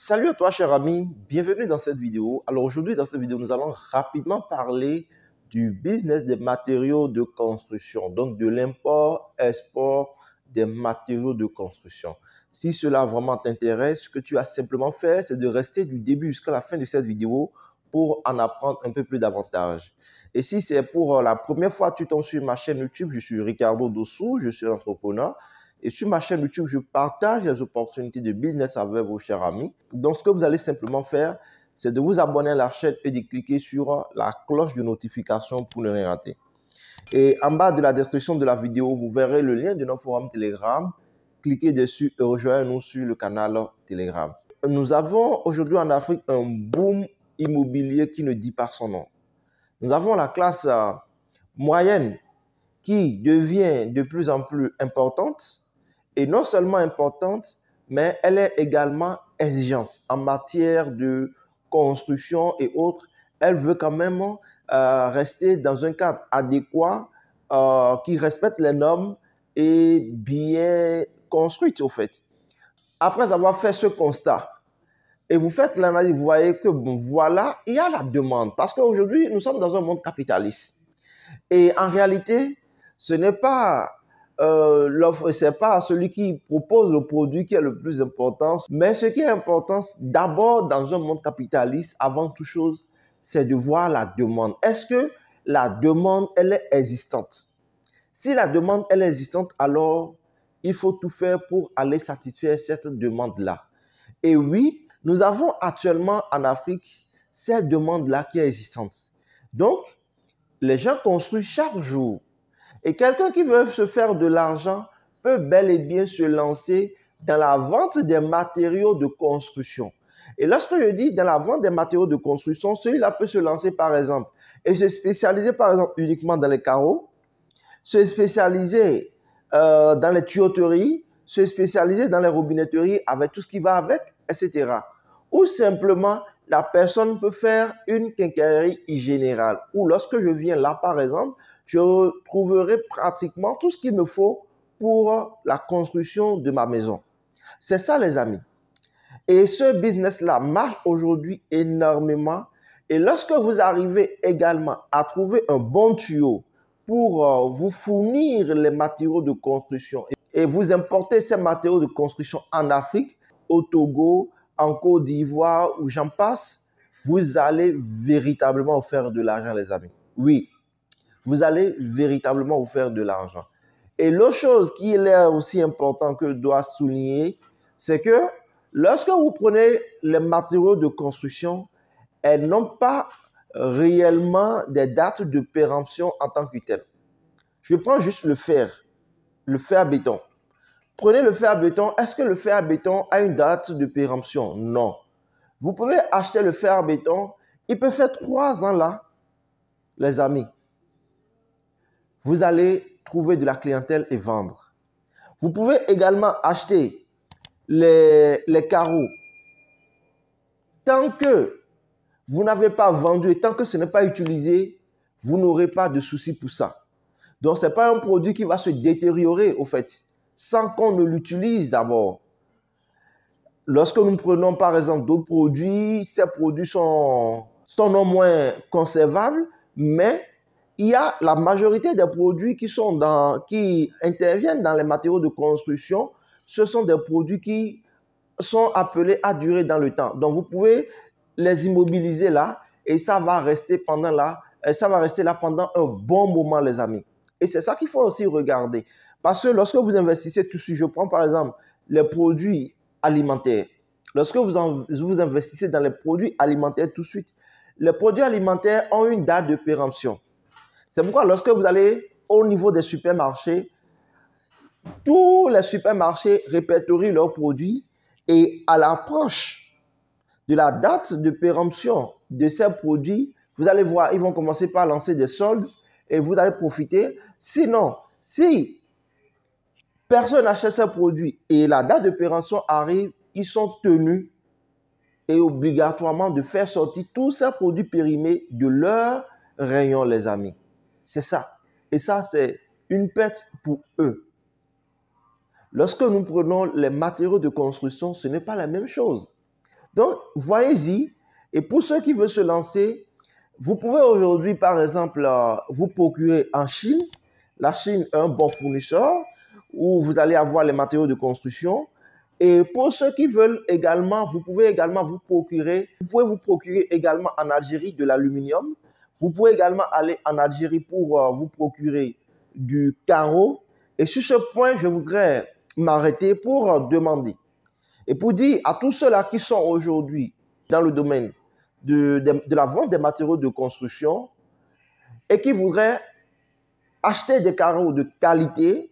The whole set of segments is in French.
Salut à toi, cher ami, bienvenue dans cette vidéo. Alors aujourd'hui, dans cette vidéo, nous allons rapidement parler du business des matériaux de construction, donc de l'import-export des matériaux de construction. Si cela vraiment t'intéresse, ce que tu as simplement fait, c'est de rester du début jusqu'à la fin de cette vidéo pour en apprendre un peu plus davantage. Et si c'est pour la première fois que tu tombes sur ma chaîne YouTube, je suis Ricardo Dossou, je suis entrepreneur. Et sur ma chaîne YouTube, je partage les opportunités de business avec vos chers amis. Donc, ce que vous allez simplement faire, c'est de vous abonner à la chaîne et de cliquer sur la cloche de notification pour ne rien rater. Et en bas de la description de la vidéo, vous verrez le lien de notre forum Telegram. Cliquez dessus et rejoignez-nous sur le canal Telegram. Nous avons aujourd'hui en Afrique un boom immobilier qui ne dit pas son nom. Nous avons la classe moyenne qui devient de plus en plus importante. Et non seulement importante, mais elle est également exigeante en matière de construction et autres. Elle veut quand même rester dans un cadre adéquat qui respecte les normes et bien construite au fait. Après avoir fait ce constat, et vous faites l'analyse, vous voyez que bon, voilà, il y a la demande. Parce qu'aujourd'hui, nous sommes dans un monde capitaliste. Et en réalité, ce n'est pas l'offre, c'est pas celui qui propose le produit qui est le plus important. Mais ce qui est important, d'abord dans un monde capitaliste, avant toute chose, c'est de voir la demande. Est-ce que la demande, elle est existante? Si la demande, elle est existante, alors il faut tout faire pour aller satisfaire cette demande-là. Et oui, nous avons actuellement en Afrique cette demande-là qui est existante. Donc, les gens construisent chaque jour. Et quelqu'un qui veut se faire de l'argent peut bel et bien se lancer dans la vente des matériaux de construction. Et lorsque je dis dans la vente des matériaux de construction, celui-là peut se lancer par exemple et se spécialiser par exemple uniquement dans les carreaux, se spécialiser dans les tuyauteries, se spécialiser dans les robinetteries avec tout ce qui va avec, etc. Ou simplement, la personne peut faire une quincaillerie générale. Ou lorsque je viens là, par exemple, je trouverai pratiquement tout ce qu'il me faut pour la construction de ma maison. C'est ça, les amis. Et ce business-là marche aujourd'hui énormément. Et lorsque vous arrivez également à trouver un bon tuyau pour vous fournir les matériaux de construction et vous importez ces matériaux de construction en Afrique, au Togo, en Côte d'Ivoire ou j'en passe, vous allez véritablement vous faire de l'argent, les amis. Oui, vous allez véritablement vous faire de l'argent. Et l'autre chose qui est aussi important que je dois souligner, c'est que lorsque vous prenez les matériaux de construction, elles n'ont pas réellement des dates de péremption en tant que telles. Je prends juste le fer béton. Prenez le fer béton. Est-ce que le fer béton a une date de péremption? Non. Vous pouvez acheter le fer béton. Il peut faire 3 ans là, les amis. Vous allez trouver de la clientèle et vendre. Vous pouvez également acheter les carreaux. Tant que vous n'avez pas vendu et tant que ce n'est pas utilisé, vous n'aurez pas de souci pour ça. Donc, ce n'est pas un produit qui va se détériorer, au fait, sans qu'on ne l'utilise d'abord. Lorsque nous prenons, par exemple, d'autres produits, ces produits sont non moins conservables, mais il y a la majorité des produits qui interviennent dans les matériaux de construction. Ce sont des produits qui sont appelés à durer dans le temps. Donc, vous pouvez les immobiliser là et ça va rester là pendant un bon moment, les amis. Et c'est ça qu'il faut aussi regarder. Parce que lorsque vous investissez tout de suite, je prends par exemple les produits alimentaires. Lorsque vous investissez dans les produits alimentaires tout de suite, les produits alimentaires ont une date de péremption. C'est pourquoi lorsque vous allez au niveau des supermarchés, tous les supermarchés répertorient leurs produits et à l'approche de la date de péremption de ces produits, vous allez voir, ils vont commencer par lancer des soldes et vous allez profiter. Sinon, si personne n'achète ces produits et la date de péremption arrive, ils sont tenus et obligatoirement de faire sortir tous ces produits périmés de leur rayon, les amis. C'est ça. Et ça, c'est une perte pour eux. Lorsque nous prenons les matériaux de construction, ce n'est pas la même chose. Donc, voyez-y. Et pour ceux qui veulent se lancer, vous pouvez aujourd'hui, par exemple, vous procurer en Chine. La Chine est un bon fournisseur où vous allez avoir les matériaux de construction. Et pour ceux qui veulent également, vous pouvez vous procurer également en Algérie de l'aluminium. Vous pouvez également aller en Algérie pour vous procurer du carreau. Et sur ce point, je voudrais m'arrêter pour demander et pour dire à tous ceux-là qui sont aujourd'hui dans le domaine de la vente des matériaux de construction et qui voudraient acheter des carreaux de qualité,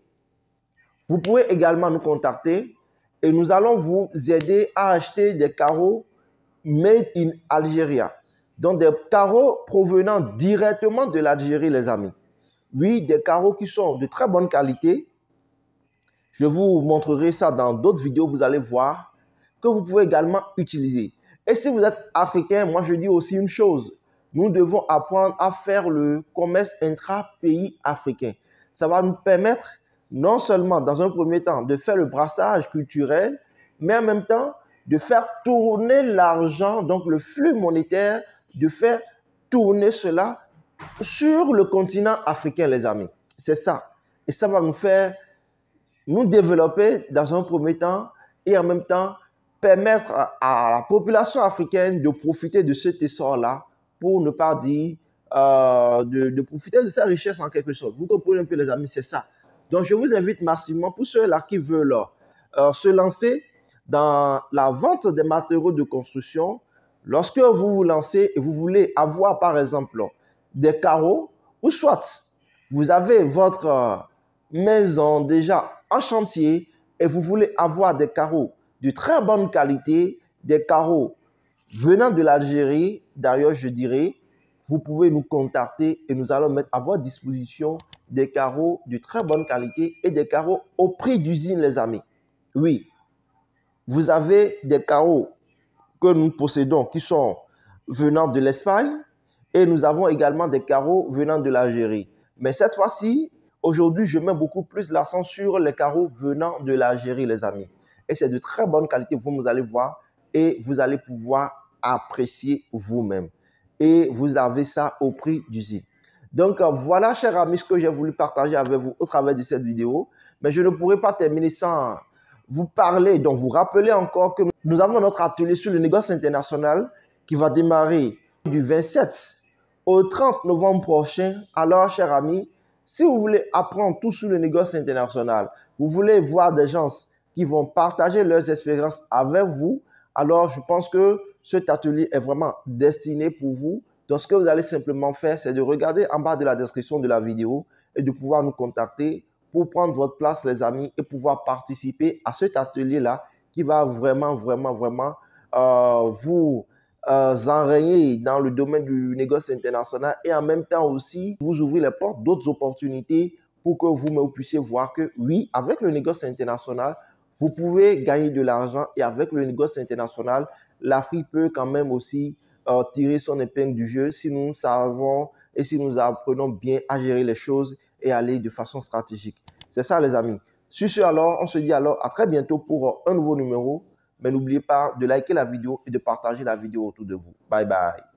vous pouvez également nous contacter et nous allons vous aider à acheter des carreaux made in Algeria. Donc des carreaux provenant directement de l'Algérie, les amis. Oui, des carreaux qui sont de très bonne qualité. Je vous montrerai ça dans d'autres vidéos, vous allez voir que vous pouvez également utiliser. Et si vous êtes africain, moi je dis aussi une chose. Nous devons apprendre à faire le commerce intra-pays africain. Ça va nous permettre non seulement dans un premier temps de faire le brassage culturel, mais en même temps de faire tourner l'argent, donc le flux monétaire, de faire tourner cela sur le continent africain, les amis. C'est ça. Et ça va nous faire nous développer dans un premier temps et en même temps permettre à la population africaine de profiter de cet essor-là pour ne pas dire de profiter de sa richesse en quelque sorte. Vous comprenez un peu les amis, c'est ça. Donc je vous invite massivement pour ceux-là qui veulent se lancer dans la vente des matériaux de construction. Lorsque vous vous lancez et vous voulez avoir par exemple des carreaux ou soit vous avez votre maison déjà en chantier et vous voulez avoir des carreaux de très bonne qualité, des carreaux venant de l'Algérie, d'ailleurs je dirais, vous pouvez nous contacter et nous allons mettre à votre disposition des carreaux de très bonne qualité et des carreaux au prix d'usine, les amis. Oui, vous avez des carreaux que nous possédons qui sont venant de l'Espagne et nous avons également des carreaux venant de l'Algérie. Mais cette fois-ci, aujourd'hui, je mets beaucoup plus l'accent sur les carreaux venant de l'Algérie, les amis. Et c'est de très bonne qualité, vous allez voir, et vous allez pouvoir apprécier vous-même. Et vous avez ça au prix d'usine. Donc, voilà, chers amis, ce que j'ai voulu partager avec vous au travers de cette vidéo. Mais je ne pourrais pas terminer sans vous parler, donc vous rappeler encore que nous avons notre atelier sur le négoce international qui va démarrer du 27 au 30 novembre prochain. Alors, chers amis, si vous voulez apprendre tout sur le négoce international, vous voulez voir des gens qui vont partager leurs expériences avec vous, alors je pense que cet atelier est vraiment destiné pour vous. Donc, ce que vous allez simplement faire, c'est de regarder en bas de la description de la vidéo et de pouvoir nous contacter pour prendre votre place, les amis, et pouvoir participer à cet atelier-là qui va vraiment vous enrayer dans le domaine du négoce international et en même temps aussi vous ouvrir les portes d'autres opportunités pour que vous puissiez voir que oui, avec le négoce international, vous pouvez gagner de l'argent et avec le négoce international, l'Afrique peut quand même aussi tirer son épingle du jeu si nous savons et si nous apprenons bien à gérer les choses et aller de façon stratégique. C'est ça les amis. Sur ce alors, on se dit alors à très bientôt pour un nouveau numéro. Mais n'oubliez pas de liker la vidéo et de partager la vidéo autour de vous. Bye bye.